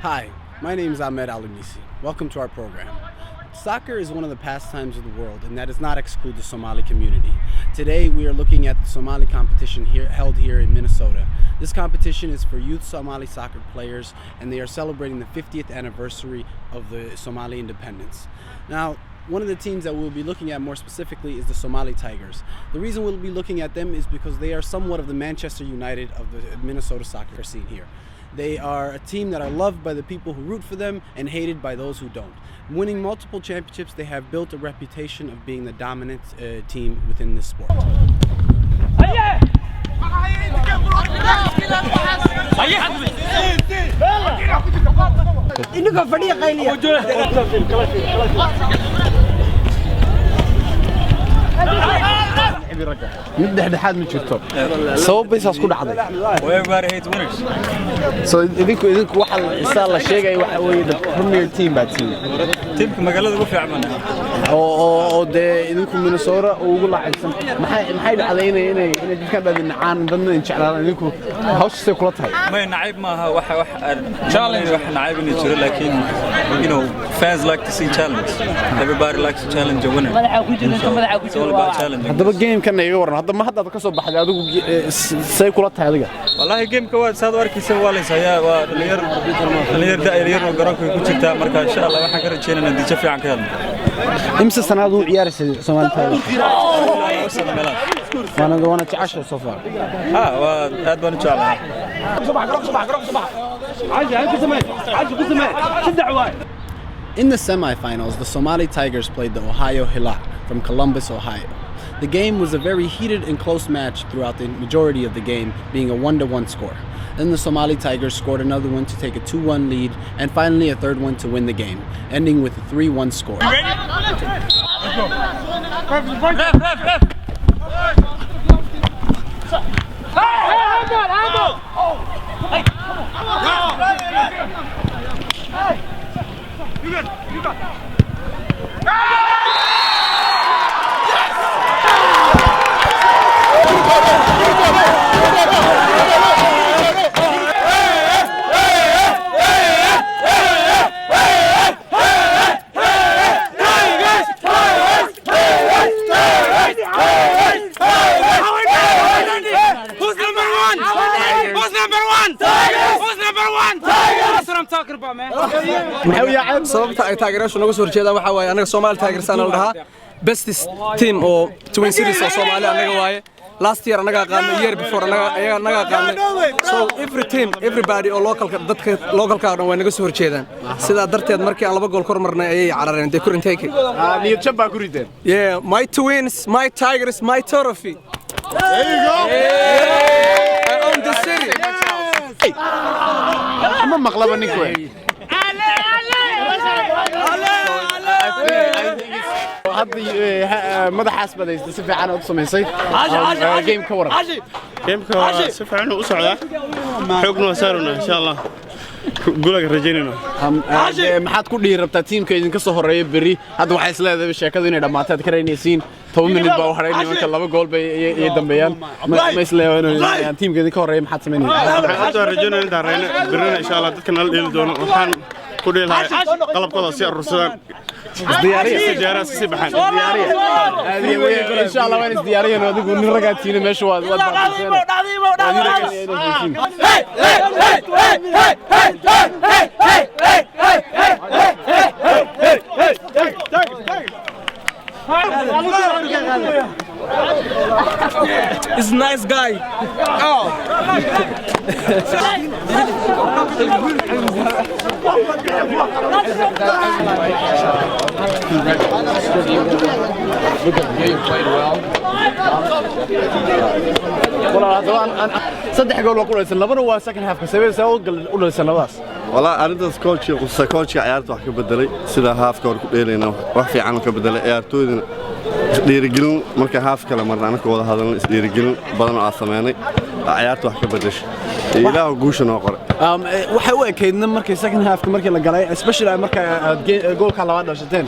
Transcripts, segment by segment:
Hi, my name is Ahmed Al-Unisi. Welcome to our program. Soccer is one of the pastimes of the world, and that does not exclude the Somali community. Today, we are looking at the Somali competition held here in Minnesota. This competition is for youth Somali soccer players, and they are celebrating the 50th anniversary of the Somali independence. Now, one of the teams that we'll be looking at more specifically is the Somali Tigers. The reason we'll be looking at them is because they are somewhat of the Manchester United of the Minnesota soccer scene here. They are a team that are loved by the people who root for them and hated by those who don't. Winning multiple championships, they have built a reputation of being the dominant team within this sport. mid dhexdhexaad ma jirto sabab baysaas ku dhacday so idinku waxa la sheegay waxa weeye premier team baa teamka magaalada ugu fiican oo de idinku Minnesota ugu laacaysan maxay dhacday inay dadka dhadinacaan dadna jeclaan idinku hawsha kula tahay ma nacayb maaha wax challenge wax nacayb inay jiro laakiin you know fans like to see challenge everybody likes to challenge a winner it's all about challenge hadaba game kan iga waran hadda ma hadda ka soo baxday adigu say kula tahay adiga wallahi game ka waa saad warkiisa waa la isayaa waa dhalinyar daayir oo garoonka ku jirta marka insha Allah waxaan ka rajeynaynaa natiijo fiican ka helno imsa sanad uu ciyaarayay Somali Tigers وانا تعشى صفار واد بان جعلها In the semifinals, the Somali Tigers played the Ohio Hilak from Columbus, Ohio. The game was a very heated and close match throughout the majority of the game, being a 1-1 score. Then the Somali Tigers scored another one to take a 2-1 lead, and finally a third one to win the game, ending with a 3-1 score. You ready? Let's go. Ref. You got. sababta ay taageerayaashu nagu soo horjeedaan waxa waaye anaga Soomaali Tigers-aan la dhahaa best team oo Twin Cities oo Soomaali anaga waaye last year anaga qaadnay year before anaga qaadnay so everybody oo dadka localka oo dhan way naga soo horjeedaan sida darteed markii aan laba gool kor marnay ayay carareen de kurin take niyad jab baa ku rideen yeah my Twins my Tigers my trophy there you go I own the city ma maqlaba ninku hadda madaxaas badaysta si fiican u sameysay game ka waran gameka si fiican u socdaa xoogna saaruna insha Allah gulaga rajeynayno maxaad ku dhiiri rabtaa teamka idinka soo horeeya bari hadda waxay isleedahay sheekadu inay dhamaateed ka reynaysiin 10 minute baa waxay nimanka laba gool bay ay dambeeyaan ma isleeyahay teamka idinka horeeya maxaad sameynaysaa hadda rajeynayno inta reeyna barina insha Allah dadka nal dheeli doono waxaan ku dheelahay qalabkooda si urursadaan diyaariya si baxan diyaariya insha Allah waan isdiyaariyeen adigu nin ragaadtiina meesha waad baaqseen He's a nice guy. Oh. صدق قول وقول لبنا waa second half kasabay soo u dhalsanadaas والله arintaas coach ciyaarta wax ka bedelay sida half ka hor ku dheelayna wax fiican ka bedelay ciyaartoydina dhiirigelin marka half kala marna anaka wada hadalna is dhiirigelin badan oo aan sameynay ciyaarta wax ka bedeshay ilaahu guusha noo qoray waxay u ekeydna markii second half-ka markii la galay especially marka aad goolka labaad dhashateen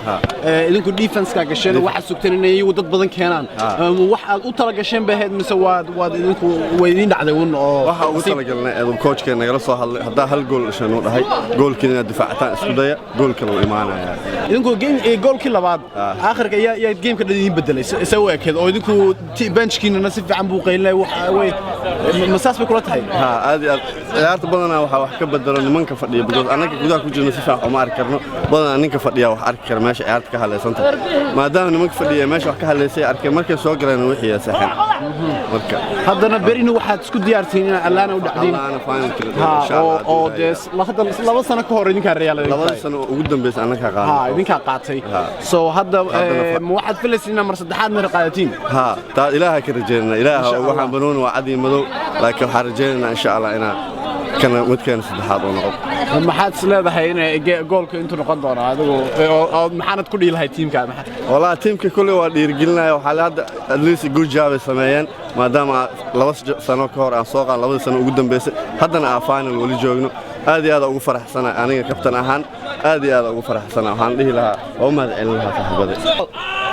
idinku defense-ka gasheen waxa sugteen inay iyagu dad badan keenaan wax aad u tala gasheen bay ahayd mise waad idinku weydin dhacday oo waxa ugu tala galnay ee coachka nagala soo hadlay hadaa hal gool dhashan uu dhahay goolkiina difaacataan isku daya goolka uu imaanaya idinku goolkii labaad aakhirka ayaa game-ka dhadin bedelay isaga u ekeyd oo idinku benchkiina si fiican buu qeylay waxa way masaas bay kula tahay aad ciyaarta badanaa waxa wax ka bedelo nimanka fadhiya because anaga gudaha ku jirno si fiican uma arki karno badanaa ninka fadhiya wax arki kara meesha ciyaarta ka haleysanta maadaama nimanka fadhiya meesha wax ka haleysay arkay markay soo galeen wixii saxan marka haddana berina waxaad isku diyaartiin in Atlanta u dhacdeen oo laba sano ka hor idinka Real laba sano ugu dambeysay anaga qaatay idinka qaatay so hadda waxaad filaysiina mar saddexaad mar qaadatiin taa ilaaha ka rajeynaa ilaaha waxaan banoon waa cadi madow laakiin waxaan rajeynaa insha Allah inaa kana midkeen saddexaad oo noqon maxaad isleedahay in goolka intuu noqon doono adigu oo maxaad ku dhiilahay teamka والله تيمك كله وديرجلنا وحالات أدليس جود جاب سمايان ما دام لبس سنة كهر عن سوق عن لبس سنة وجودن بس هذا أنا فاينل ولي جوجنا هذه هذا أبو فرح سنة أنا كابتن أهان هذه هذا أبو فرح سنة أهان ليه لها وما لها صاحبة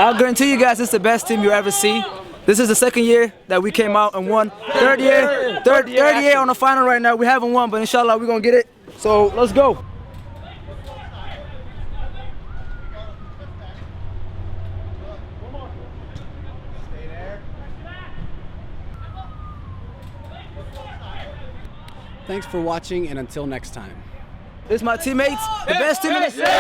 I'll guarantee you guys it's the best team you ever see. This is the second year that we came out and won. Third year on the final right now. We haven't won, but inshallah we're gonna get it. So let's go. Thanks for watching, and until next time. This is my teammates, the best team in the city.